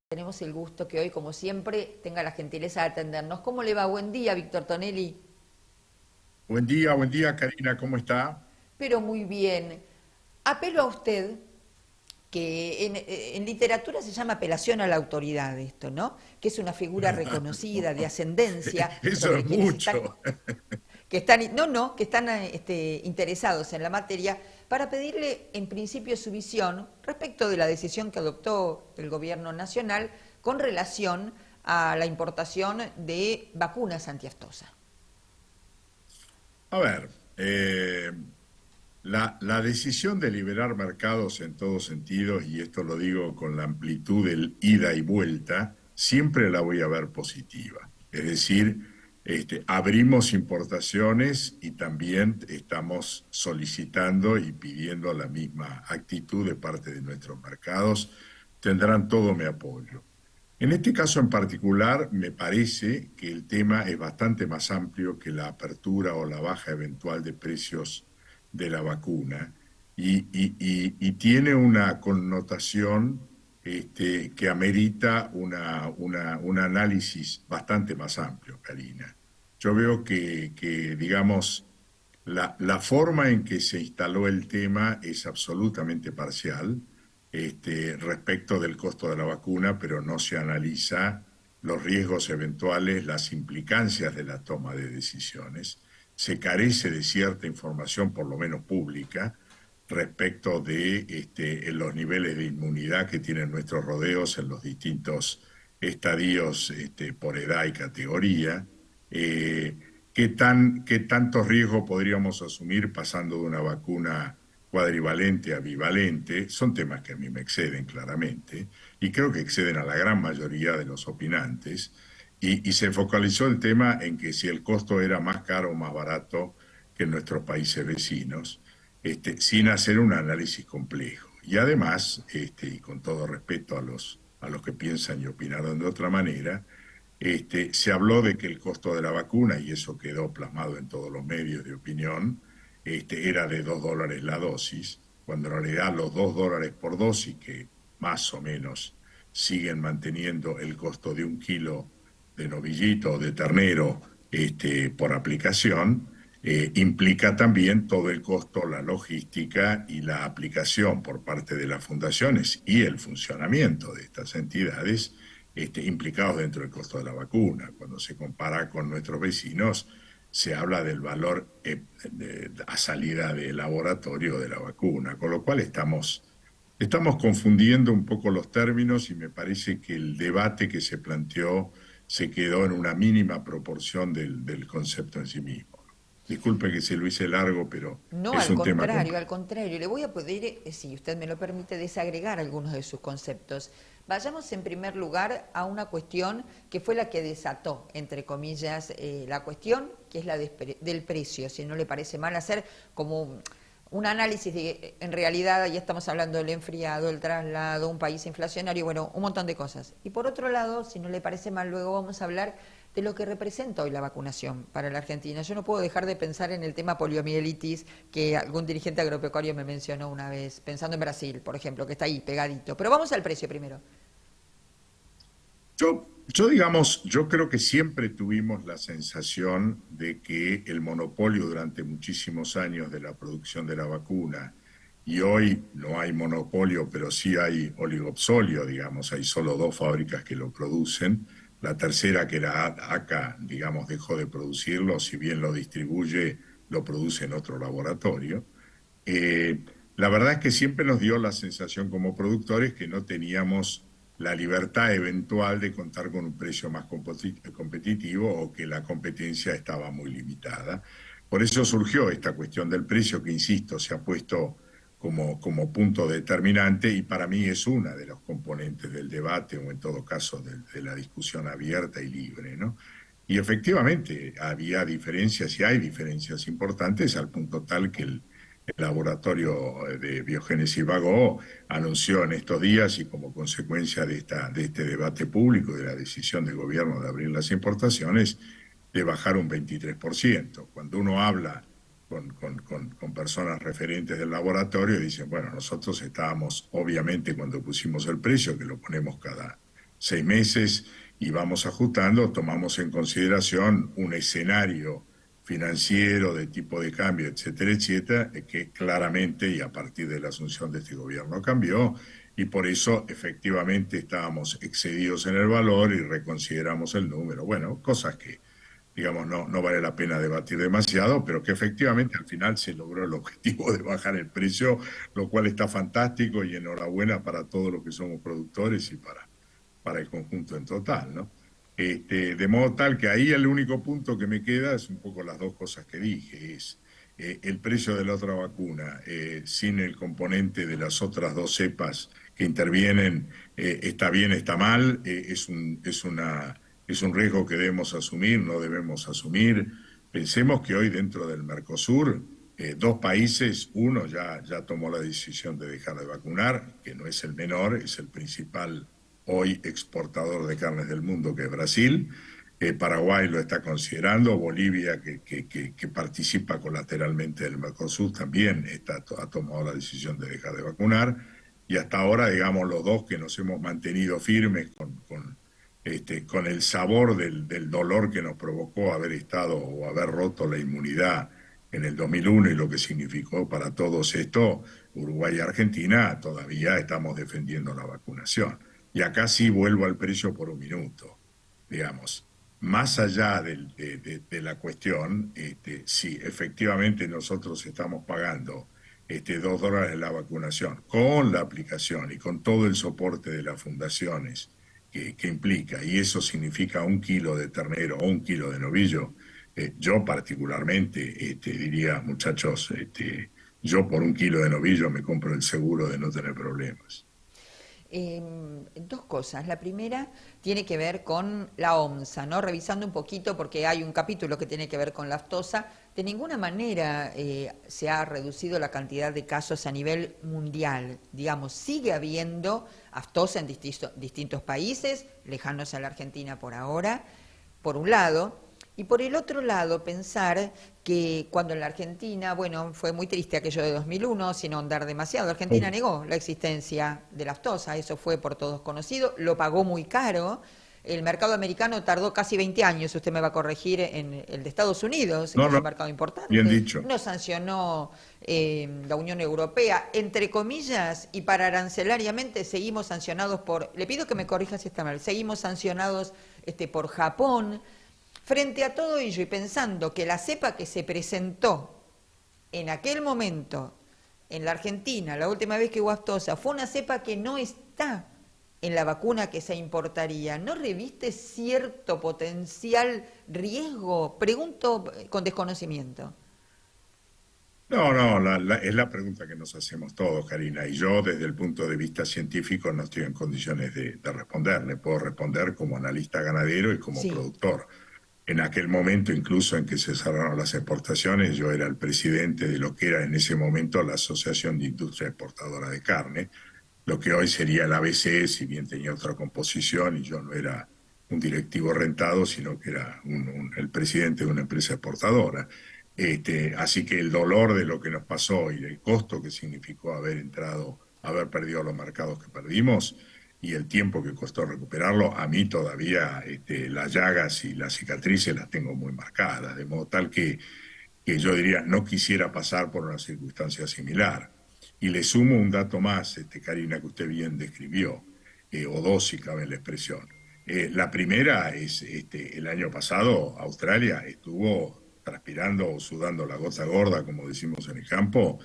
Tenemos el gusto que hoy, como siempre, tenga la gentileza de atendernos. ¿Cómo le va? Buen día, Víctor Tonelli. Buen día, Karina, ¿cómo está? Pero muy bien. Apelo a usted, que en literatura se llama apelación a la autoridad esto, ¿no? Que es una figura reconocida de ascendencia Eso sobre es quienes están, mucho. que están interesados en la materia, para pedirle en principio su visión respecto de la decisión que adoptó el gobierno nacional con relación a la importación de vacunas antiaftosa. A ver, la decisión de liberar mercados en todos sentidos, y esto lo digo con la amplitud del ida y vuelta, siempre la voy a ver positiva. Es decir, abrimos importaciones y también estamos solicitando y pidiendo la misma actitud de parte de nuestros mercados. Tendrán todo mi apoyo. En este caso en particular, me parece que el tema es bastante más amplio que la apertura o la baja eventual de precios de la vacuna y tiene una connotación que amerita un análisis bastante más amplio, Karina. Yo veo digamos, la forma en que se instaló el tema es absolutamente parcial respecto del costo de la vacuna, pero no se analiza los riesgos eventuales, las implicancias de la toma de decisiones. Se carece de cierta información, por lo menos pública, respecto de los niveles de inmunidad que tienen nuestros rodeos en los distintos estadios por edad y categoría. Eh, ¿Qué tantos riesgos podríamos asumir pasando de una vacuna cuadrivalente a bivalente? Son temas que a mí me exceden claramente y creo que exceden a la gran mayoría de los opinantes. Y se focalizó el tema en que si el costo era más caro o más barato que en nuestros países vecinos, sin hacer un análisis complejo. Y además, y con todo respeto a los que piensan y opinaron de otra manera, se habló de que el costo de la vacuna, y eso quedó plasmado en todos los medios de opinión, era de $2 la dosis, cuando en realidad los $2 por dosis, que más o menos siguen manteniendo el costo de un kilo de novillito o de ternero por aplicación, implica también todo el costo, la logística y la aplicación por parte de las fundaciones y el funcionamiento de estas entidades implicados dentro del costo de la vacuna. Cuando se compara con nuestros vecinos, se habla del valor a salida del laboratorio de la vacuna, con lo cual estamos confundiendo un poco los términos y me parece que el debate que se planteó se quedó en una mínima proporción del concepto en sí mismo. Disculpe que se lo hice largo, pero No, es un tema complejo. al contrario. Le voy a pedir, si usted me lo permite, desagregar algunos de sus conceptos. Vayamos en primer lugar a una cuestión que fue la que desató, entre comillas, la cuestión, que es la del precio. Si no le parece mal hacer como un análisis de, en realidad, ya estamos hablando del enfriado, el traslado, un país inflacionario, bueno, un montón de cosas. Y por otro lado, si no le parece mal, luego vamos a hablar de lo que representa hoy la vacunación para la Argentina. Yo no puedo dejar de pensar en el tema poliomielitis que algún dirigente agropecuario me mencionó una vez, pensando en Brasil, por ejemplo, que está ahí pegadito. Pero vamos al precio primero. Digamos, yo creo que siempre tuvimos la sensación de que el monopolio durante muchísimos años de la producción de la vacuna, y hoy no hay monopolio, pero sí hay oligopsolio, digamos, hay solo dos fábricas que lo producen. La tercera, que era ACA, digamos, dejó de producirlo, si bien lo distribuye, lo produce en otro laboratorio. Eh, la verdad es que siempre nos dio la sensación como productores que no teníamos la libertad eventual de contar con un precio más competitivo o que la competencia estaba muy limitada. Por eso surgió esta cuestión del precio que, insisto, se ha puesto como punto determinante y para mí es una de los componentes del debate o en todo caso de la discusión abierta y libre, ¿no? Y efectivamente había diferencias y hay diferencias importantes al punto tal que el laboratorio de biogénesis Vago anunció en estos días y como consecuencia de este debate público y de la decisión del gobierno de abrir las importaciones, de bajar un 23%. Cuando uno habla con personas referentes del laboratorio y dicen, bueno, nosotros estábamos, obviamente, cuando pusimos el precio, que lo ponemos cada 6 meses y vamos ajustando, tomamos en consideración un escenario financiero de tipo de cambio, etcétera, etcétera, que claramente y a partir de la asunción de este gobierno cambió y por eso efectivamente estábamos excedidos en el valor y reconsideramos el número. Bueno, cosas que digamos, no vale la pena debatir demasiado, pero que efectivamente al final se logró el objetivo de bajar el precio, lo cual está fantástico y enhorabuena para todos los que somos productores y para el conjunto en total, ¿no? De modo tal que ahí el único punto que me queda es un poco las dos cosas que dije, es el precio de la otra vacuna, sin el componente de las otras dos cepas que intervienen, está bien, está mal, es un riesgo que debemos asumir, no debemos asumir. Pensemos que hoy dentro del Mercosur, dos países, uno ya tomó la decisión de dejar de vacunar, que no es el menor, es el principal hoy exportador de carnes del mundo, que es Brasil. Paraguay lo está considerando, Bolivia, que participa colateralmente del Mercosur, también ha tomado la decisión de dejar de vacunar. Y hasta ahora, digamos, los dos que nos hemos mantenido firmes con el sabor del dolor que nos provocó haber estado o haber roto la inmunidad en el 2001 y lo que significó para todos esto, Uruguay y Argentina, todavía estamos defendiendo la vacunación. Y acá sí vuelvo al precio por un minuto, digamos. Más allá de la cuestión, si efectivamente nosotros estamos pagando $2 la vacunación, con la aplicación y con todo el soporte de las fundaciones que implica, y eso significa 1 kilo de ternero o 1 kilo de novillo, yo particularmente diría, muchachos, yo por 1 kilo de novillo me compro el seguro de no tener problemas. Dos cosas. La primera tiene que ver con la OMSA, ¿no? Revisando un poquito, porque hay un capítulo que tiene que ver con la aftosa. De ninguna manera se ha reducido la cantidad de casos a nivel mundial. Digamos, sigue habiendo aftosa en distintos países, lejanos a la Argentina por ahora, por un lado. Y por el otro lado, pensar que cuando en la Argentina, bueno, fue muy triste aquello de 2001, sin ahondar demasiado, Argentina negó la existencia de la aftosa, eso fue por todos conocido, lo pagó muy caro, el mercado americano tardó casi 20 años, usted me va a corregir, en el de Estados Unidos, que No, es no, un mercado bien importante, dicho. no sancionó la Unión Europea, entre comillas, y para arancelariamente seguimos sancionados por, le pido que me corrija si está mal, seguimos sancionados por Japón. Frente a todo ello y pensando que la cepa que se presentó en aquel momento en la Argentina, la última vez que hubo aftosa, fue una cepa que no está en la vacuna que se importaría, ¿no reviste cierto potencial riesgo? Pregunto con desconocimiento. No, es la pregunta que nos hacemos todos, Karina, y yo desde el punto de vista científico no estoy en condiciones de responder. Le puedo responder como analista ganadero y como Sí, productor. En aquel momento, incluso en que se cerraron las exportaciones, yo era el presidente de lo que era en ese momento la Asociación de Industria Exportadora de Carne, lo que hoy sería el ABC, si bien tenía otra composición y yo no era un directivo rentado, sino que era el presidente de una empresa exportadora. Así que el dolor de lo que nos pasó y el costo que significó haber entrado, haber perdido los mercados que perdimos y el tiempo que costó recuperarlo, a mí todavía las llagas y las cicatrices las tengo muy marcadas, de modo tal que yo diría, no quisiera pasar por una circunstancia similar. Y le sumo un dato más, Karina, que usted bien describió, o dos si cabe en la expresión. La primera es, el año pasado Australia estuvo transpirando o sudando la gota gorda, como decimos en el campo,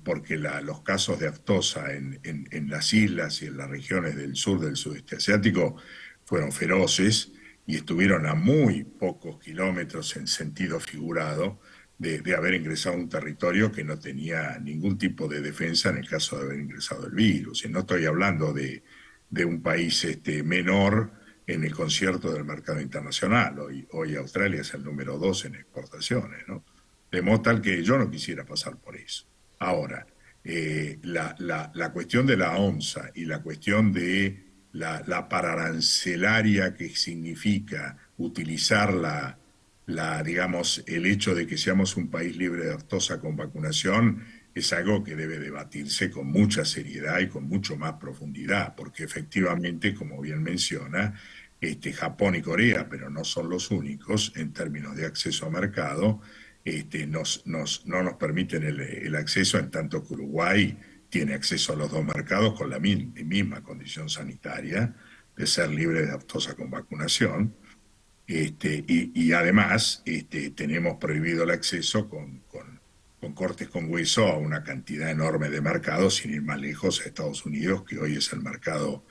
porque los casos de aftosa en las islas y en las regiones del sur del sudeste asiático fueron feroces y estuvieron a muy pocos kilómetros en sentido figurado de haber ingresado a un territorio que no tenía ningún tipo de defensa en el caso de haber ingresado el virus. Y no estoy hablando de un país menor en el concierto del mercado internacional. Hoy Australia es el número 2 en exportaciones, ¿no? De modo tal que yo no quisiera pasar por eso. Ahora, la cuestión de la OMSA y la cuestión de la pararancelaria que significa utilizar digamos, el hecho de que seamos un país libre de aftosa con vacunación es algo que debe debatirse con mucha seriedad y con mucho más profundidad, porque efectivamente, como bien menciona, Japón y Corea, pero no son los únicos en términos de acceso a mercado, no nos permiten el acceso, en tanto que Uruguay tiene acceso a los dos mercados con la misma condición sanitaria de ser libre de aftosa con vacunación. Y además tenemos prohibido el acceso con cortes con hueso a una cantidad enorme de mercados, sin ir más lejos, a Estados Unidos, que hoy es el mercado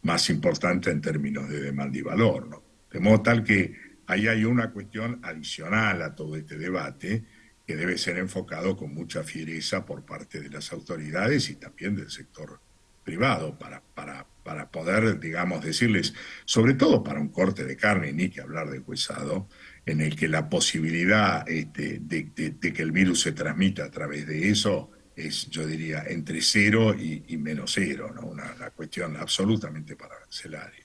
más importante en términos de demanda y valor, ¿no? De modo tal que ahí hay una cuestión adicional a todo este debate que debe ser enfocado con mucha fiereza por parte de las autoridades y también del sector privado para poder, digamos, decirles, sobre todo para un corte de carne, ni que hablar de huesado, en el que la posibilidad de que el virus se transmita a través de eso es, yo diría, entre cero y menos cero, ¿no? Una cuestión absolutamente parancelaria.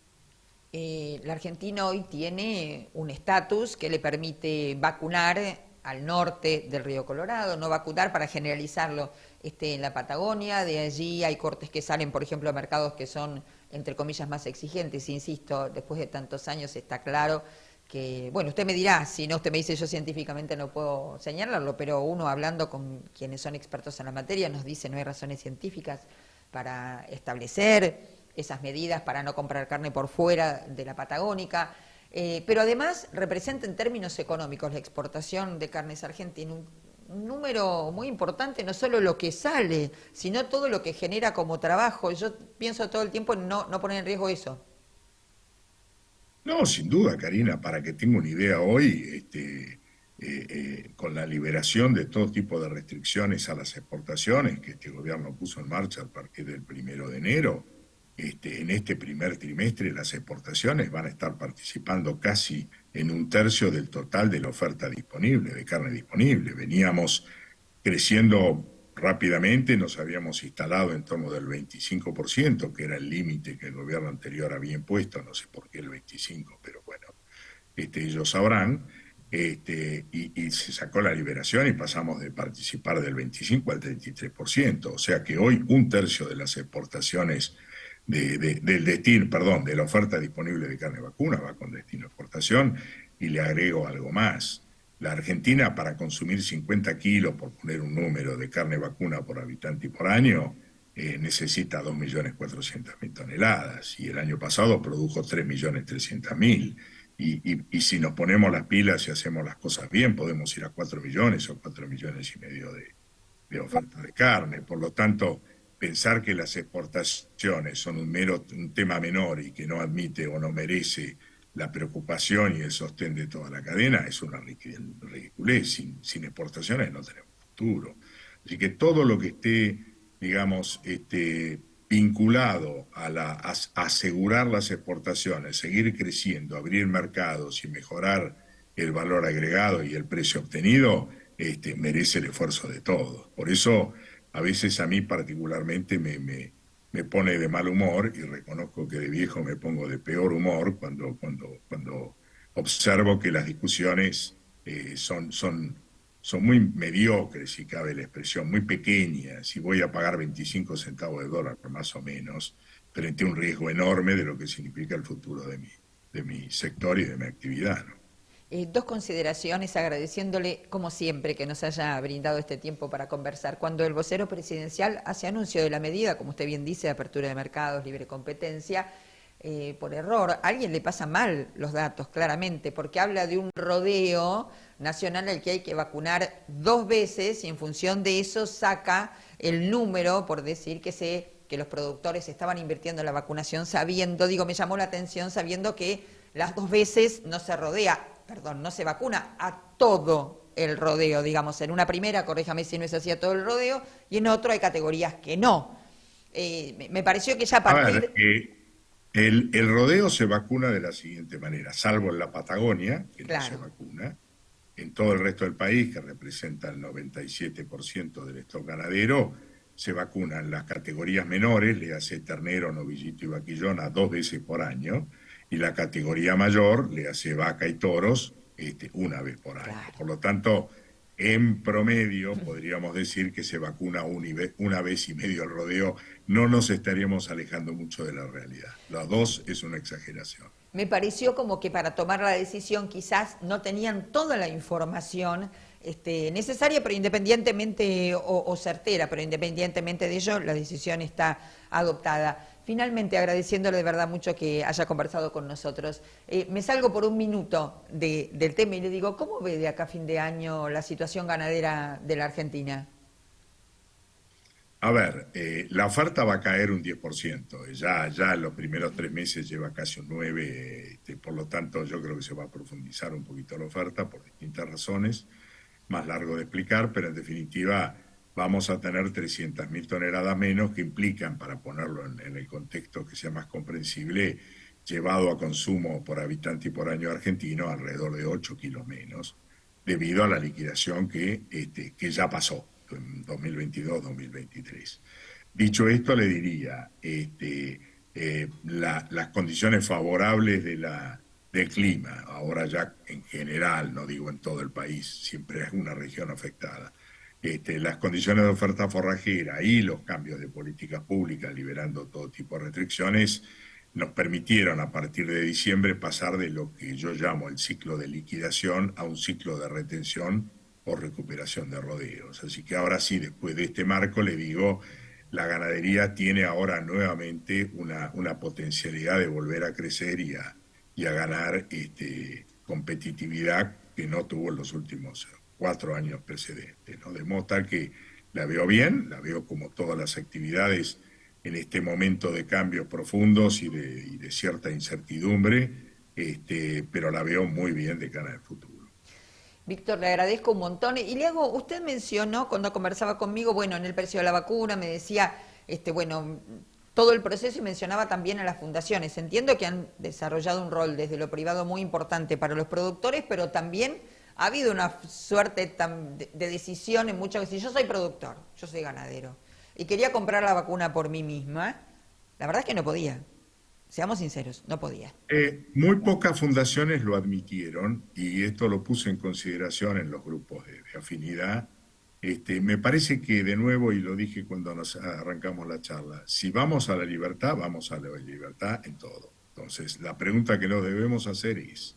La Argentina hoy tiene un estatus que le permite vacunar al norte del Río Colorado, no vacunar para generalizarlo en la Patagonia, de allí hay cortes que salen, por ejemplo, a mercados que son, entre comillas, más exigentes, insisto, después de tantos años está claro que, bueno, usted me dirá, si no, usted me dice yo científicamente no puedo señalarlo, pero uno hablando con quienes son expertos en la materia nos dice no hay razones científicas para establecer esas medidas para no comprar carne por fuera de la Patagónica, pero además representa en términos económicos la exportación de carnes argentinas un número muy importante, no solo lo que sale, sino todo lo que genera como trabajo. Yo pienso todo el tiempo en no poner en riesgo eso. No, sin duda, Karina, para que tenga una idea hoy, con la liberación de todo tipo de restricciones a las exportaciones que este gobierno puso en marcha a partir del 1 de enero, en este primer trimestre las exportaciones van a estar participando casi en un tercio del total de la oferta disponible, de carne disponible. Veníamos creciendo rápidamente, nos habíamos instalado en torno del 25%, que era el límite que el gobierno anterior había impuesto, no sé por qué el 25%, pero bueno, ellos sabrán, y se sacó la liberación y pasamos de participar del 25 al 33%, o sea que hoy un tercio de las exportaciones del destino, perdón, de la oferta disponible de carne vacuna va con destino a exportación, y le agrego algo más. La Argentina, para consumir 50 kilos, por poner un número, de carne vacuna por habitante y por año, necesita 2.400.000 toneladas, y el año pasado produjo 3.300.000. Y si nos ponemos las pilas y hacemos las cosas bien, podemos ir a 4 millones o 4,5 millones de oferta de carne. Por lo tanto, pensar que las exportaciones son un tema menor y que no admite o no merece la preocupación y el sostén de toda la cadena es una ridiculez. Sin exportaciones no tenemos futuro. Así que todo lo que esté, digamos, vinculado a asegurar las exportaciones, seguir creciendo, abrir mercados y mejorar el valor agregado y el precio obtenido, merece el esfuerzo de todos. Por eso, a veces a mí particularmente me pone de mal humor, y reconozco que de viejo me pongo de peor humor cuando observo que las discusiones son muy mediocres, si cabe la expresión, muy pequeñas, y voy a pagar 25 centavos de dólar, más o menos, frente a un riesgo enorme de lo que significa el futuro de mi sector y de mi actividad, ¿no? Dos consideraciones, agradeciéndole como siempre que nos haya brindado este tiempo para conversar. Cuando el vocero presidencial hace anuncio de la medida, como usted bien dice, de apertura de mercados, libre competencia, por error, a alguien le pasa mal los datos, claramente, porque habla de un rodeo nacional al que hay que vacunar 2 veces y en función de eso saca el número, por decir que los productores estaban invirtiendo en la vacunación sabiendo, digo, me llamó la atención sabiendo que las 2 veces no se rodea, perdón, no se vacuna a todo el rodeo, digamos, en una primera, corríjame si no es así, a todo el rodeo, y en otro hay categorías que no. Me pareció que ya a A ver, partir, el rodeo se vacuna de la siguiente manera, salvo en la Patagonia, que no se claro, vacuna. En todo el resto del país, que representa el 97% del stock ganadero, se vacunan las categorías menores, le hace ternero, novillito y vaquillona 2 veces por año, y la categoría mayor, le hace vaca y toros, una vez por año. Claro. Por lo tanto, en promedio, podríamos decir que se vacuna una vez y medio al rodeo, no nos estaríamos alejando mucho de la realidad. Los dos es una exageración. Me pareció como que para tomar la decisión quizás no tenían toda la información necesaria, pero independientemente, o certera, pero independientemente de ello, la decisión está adoptada. Finalmente, agradeciéndole de verdad mucho que haya conversado con nosotros. Me salgo por un minuto del tema y le digo, ¿cómo ve de acá a fin de año la situación ganadera de la Argentina? A ver, la oferta va a caer un 10%. Ya en los primeros 3 meses lleva casi un 9%. Por lo tanto, yo creo que se va a profundizar un poquito la oferta por distintas razones, más largo de explicar, pero en definitiva vamos a tener 300.000 toneladas menos, que implican, para ponerlo en el contexto que sea más comprensible, llevado a consumo por habitante y por año argentino, alrededor de 8 kilos menos, debido a la liquidación que ya pasó en 2022-2023. Dicho esto, le diría, las condiciones favorables del clima, ahora ya en general, no digo en todo el país, siempre es una región afectada, las condiciones de oferta forrajera y los cambios de políticas públicas, liberando todo tipo de restricciones, nos permitieron a partir de diciembre pasar de lo que yo llamo el ciclo de liquidación a un ciclo de retención o recuperación de rodeos. Así que ahora sí, después de este marco, le digo, la ganadería tiene ahora nuevamente una potencialidad de volver a crecer y a ganar competitividad que no tuvo en los últimos 4 años precedentes, ¿no? De modo tal que la veo bien, la veo como todas las actividades en este momento de cambios profundos y de cierta incertidumbre, pero la veo muy bien de cara al futuro. Víctor, le agradezco un montón. Y le hago, usted mencionó cuando conversaba conmigo, bueno, en el precio de la vacuna, me decía, bueno, todo el proceso y mencionaba también a las fundaciones. Entiendo que han desarrollado un rol desde lo privado muy importante para los productores, pero también ha habido una suerte de decisión en muchas veces. Si yo soy productor, yo soy ganadero, y quería comprar la vacuna por mí misma, la verdad es que no podía. Seamos sinceros, no podía. Muy pocas fundaciones lo admitieron y esto lo puse en consideración en los grupos de afinidad. Me parece que de nuevo, y lo dije cuando nos arrancamos la charla, si vamos a la libertad, vamos a la libertad en todo. Entonces, la pregunta que nos debemos hacer es,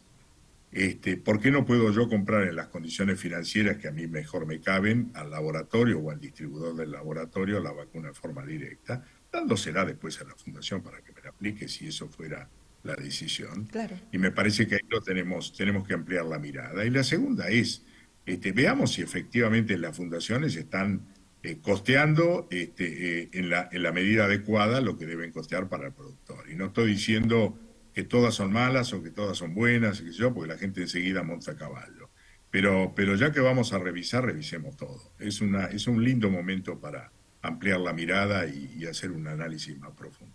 ¿por qué no puedo yo comprar en las condiciones financieras que a mí mejor me caben al laboratorio o al distribuidor del laboratorio la vacuna de forma directa, dándosela después a la fundación para que me la aplique si eso fuera la decisión? Claro. Y me parece que ahí tenemos que ampliar la mirada. Y la segunda es, veamos si efectivamente las fundaciones están costeando en la medida adecuada lo que deben costear para el productor. Y no estoy diciendo que todas son malas o que todas son buenas, qué sé yo, porque la gente enseguida monta a caballo. Pero ya que vamos a revisar, revisemos todo. Es un lindo momento para ampliar la mirada y hacer un análisis más profundo.